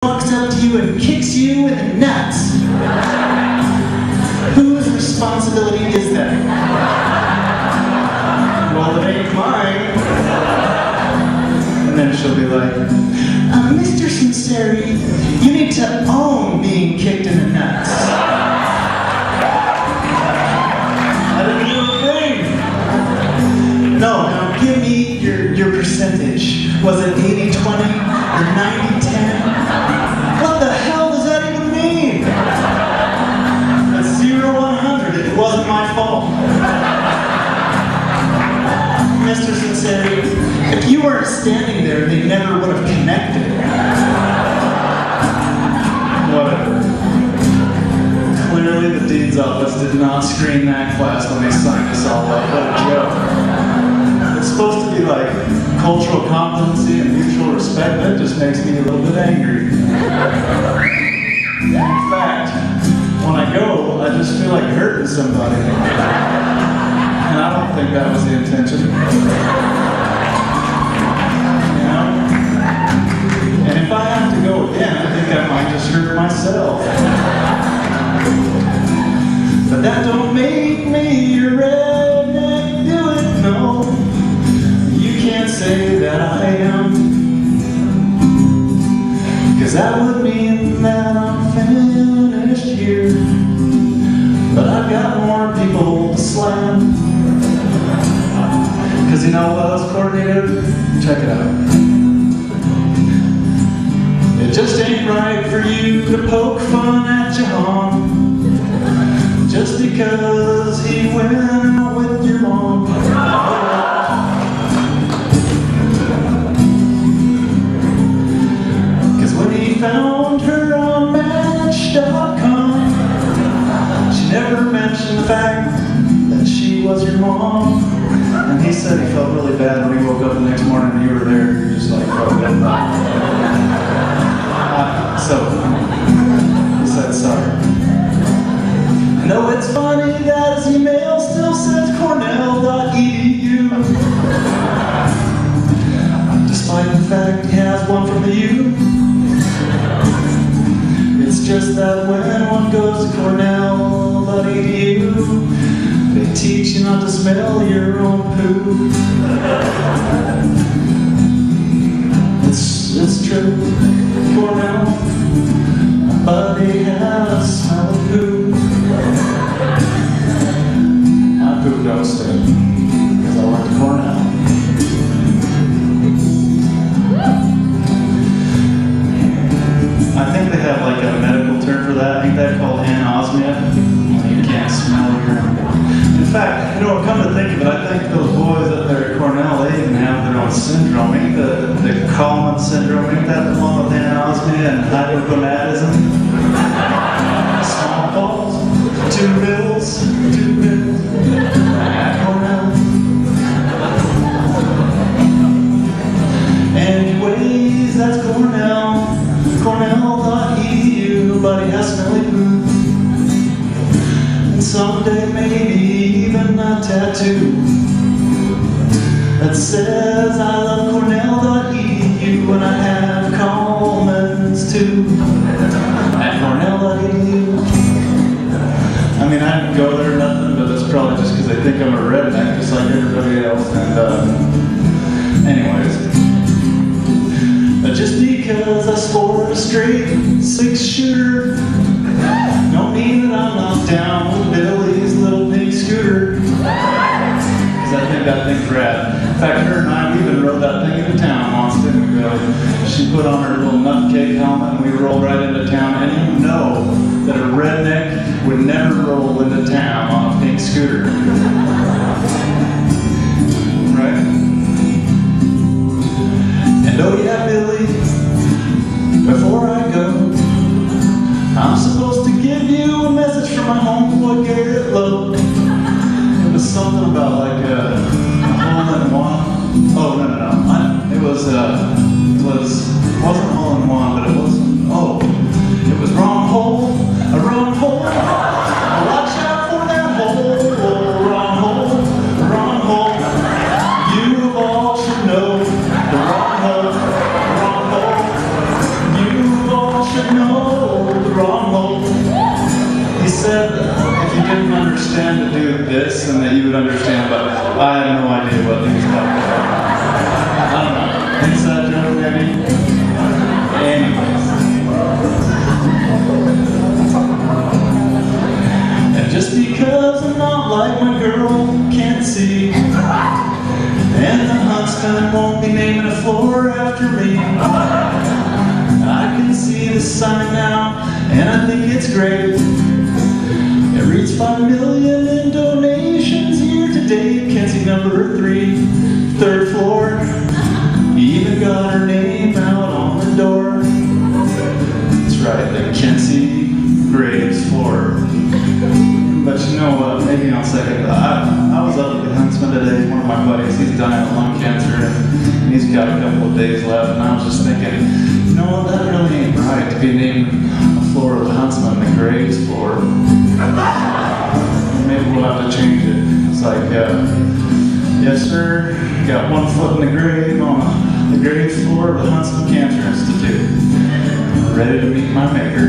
walks up to you and kicks you in the nuts. Whose responsibility is that? Well, it ain't mine. And then she'll be like, Mr. Sunseri, you need to own being kicked in the nuts. I didn't do a thing. No, now give me your percentage. Was it 80-20 or 90-10? What the hell does that even mean? It's 0-100. It wasn't my fault. Mr. Sunseri, if you weren't standing there, they never would have connected. Whatever. Clearly the dean's office did not screen that class when they signed us all up. What a joke. It's supposed to be like cultural competency and mutual respect. That just makes me a little bit angry. In fact, when I go, I just feel like hurting somebody. And I don't think that was the intention. You know? And if I have to go again, I think I might just hurt myself. But that don't make me a redneck, do it, no. You can't say that I am. 'Cause that would mean that I'm finished here. But I've got more people to slam. 'Cause you know what else, coordinator? Check it out. It just ain't right for you to poke fun at Jahan just because he went out with your mom. Cause when he found her on Match.com, she never mentioned the fact that she was your mom. And he said he felt really bad when he woke up the next morning and you were there. You're just like, fucked up. So, he said sorry. I know it's funny that his email still says Cornell.edu. Despite the fact he has one from the U. It's just that when one goes to Cornell.edu, they teach you not to smell your own poo. It's true, Cornell, my buddy has a smell of poo. My poo don't stink, because I went to Cornell. I think they have like a medical term for that. I think that's called anosmia. You can't smell your own. In fact, you know, come to think of it, I think those boys up there at Cornell, they even have their own syndrome. Ain't the Common syndrome, ain't that the one with anosmia and hypogonadism? Smallpox, 2 pills at Cornell. Anyways, that's Cornell, Cornell.edu, nobody has smelly poo. And someday maybe even a tattoo that says I love Cornell.edu and I have comments too at Cornell.edu. I mean, I didn't go there or nothing, but that's probably just because they think I'm a redneck just like everybody else. And anyways, but just because I scored a straight 6-shooter don't mean that I'm knocked down with Billy's little pink scooter. I think that thing's rad. In fact, her and I, we even rode that thing into town once, didn't we, Billy? She put on her little nutcake helmet and we rolled right into town. And you know that a redneck would never roll into town on a pink scooter. Right? And oh yeah, Billy, before I go, I'm supposed to give you a message from my homeboy Garrett Lowe. Something about like a hole-in-one. Oh, no. It wasn't hole-in-one, but it wasn't. Oh, it was wrong hole, a wrong hole. Watch out for that hole, wrong hole, wrong hole. You all should know the wrong hole, wrong hole. You all should know the wrong hole. He said if you didn't understand to do this, and that you would understand, but I have no idea what he was talking about. I don't know. Inside joke, maybe? Anyways. And just because I'm not like my girl can't see, and the huntsman won't be naming a floor after me, I can see the sign now, and I think it's great. It reads 5 million in donations here today. Kenzie number 3, 3rd floor. He even got her name out on the door. That's right, the Kenzie Graves floor. But you know what, maybe on second thought, I was up at the Huntsman today, one of my buddies, he's dying of lung cancer, and he's got a couple of days left, and I was just thinking, you know what, that really ain't right to be naming a floor of the Huntsman the Graves floor. Maybe we'll have to change it. It's like, yes sir, got 1 foot in the grave on the grave floor of the Huntsman Cancer Institute. Ready to meet my maker.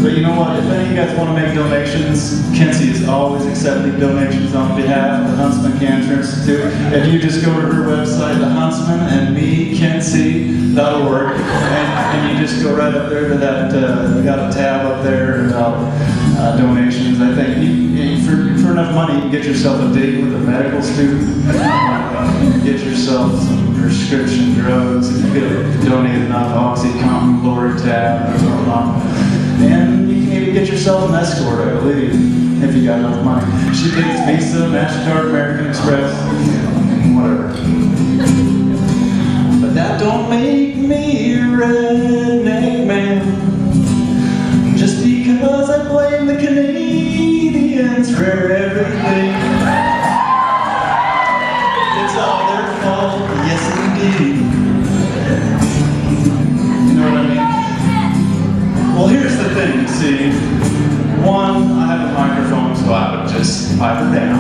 But you know what, if any of you guys want to make donations, Kenzie is always accepting donations on behalf of the Huntsman Cancer Institute. If you just go to her website, thehuntsmanandmekenzie.org, and you just go right up there to that, we got a tab up there about donations. I think for enough money, you can get yourself a date with a medical student, get yourself some prescription drugs, if you could donate enough OxyContin, Loratab, or something. And you can even get yourself an escort, I believe, if you got enough money. She takes Visa, MasterCard, American Express, whatever. But that don't make me a redneck man. Just because I blame the Canadians for everything. It's all their fault, yes indeed. You know what I mean? Well, here's the thing, you see. One, I have a microphone, so I would just pipe her down.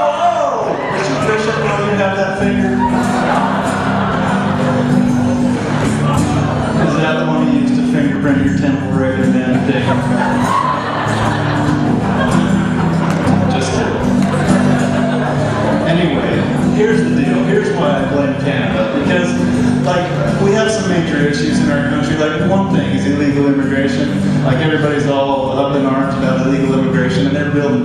Whoa! Mr. Bishop, while you have that finger? Is that the one you used to fingerprint your temple regular man day? Just kidding. Anyway, here's the deal. Here's why I blame Canada. Because, like, we have some major issues in our country. Like, one thing is illegal immigration. Like, everybody's all up in arms about illegal immigration, and they're building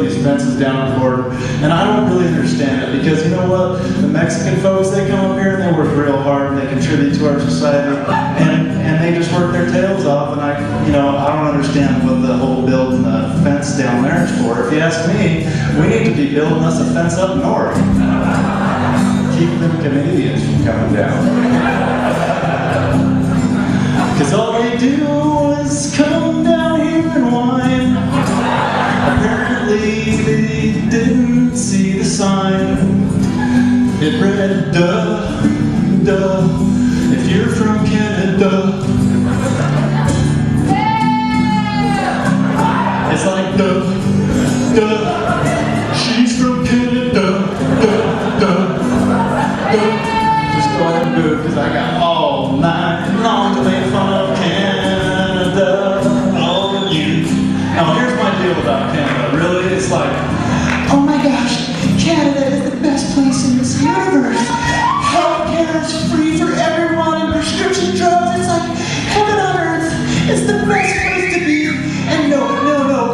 these fences down on the border. And I don't really understand it, because you know what? The Mexican folks, they come up here and they work real hard, and they contribute to our society, and they just work their tails off. And I don't understand what the whole building the fence down there is for. If you ask me, we need to be building us a fence up north. Keep them Canadians from coming down. Because all they do is come down here and whine. Apparently they didn't see the sign. It read, duh, duh, if you're from Canada. It's like, duh, duh, she's from Canada, duh, duh. Just go ahead and do it, because I got all night long to make fun of Canada. Oh, you. Now, here's my deal about Canada. Really, it's like, oh my gosh, Canada is the best place in this universe. Healthcare is free for everyone, and prescription drugs, it's like heaven on earth. It's the best place to be. And no,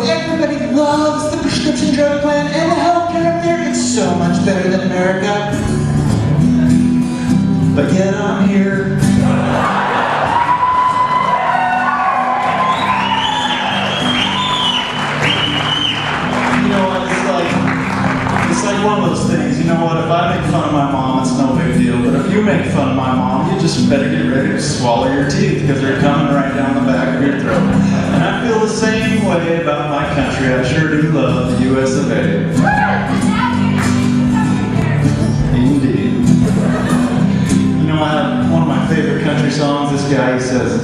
everybody loves the prescription drug plan and the healthcare up there. It's so much better than America. But yet I'm here. You know what, it's like one of those things. You know what, if I make fun of my mom, it's no big deal. But if you make fun of my mom, you just better get ready to swallow your teeth, because they're coming right down the back of your throat. And I feel the same way about my country. I sure do love the US of A. Indeed. One of my favorite country songs, this guy, he says,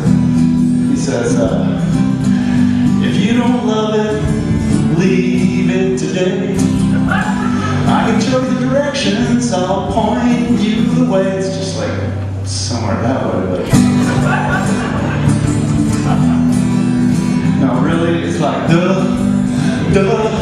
if you don't love it, leave it today. I can show you the directions, I'll point you way, it's just like somewhere that way, but no, really, it's like duh, duh.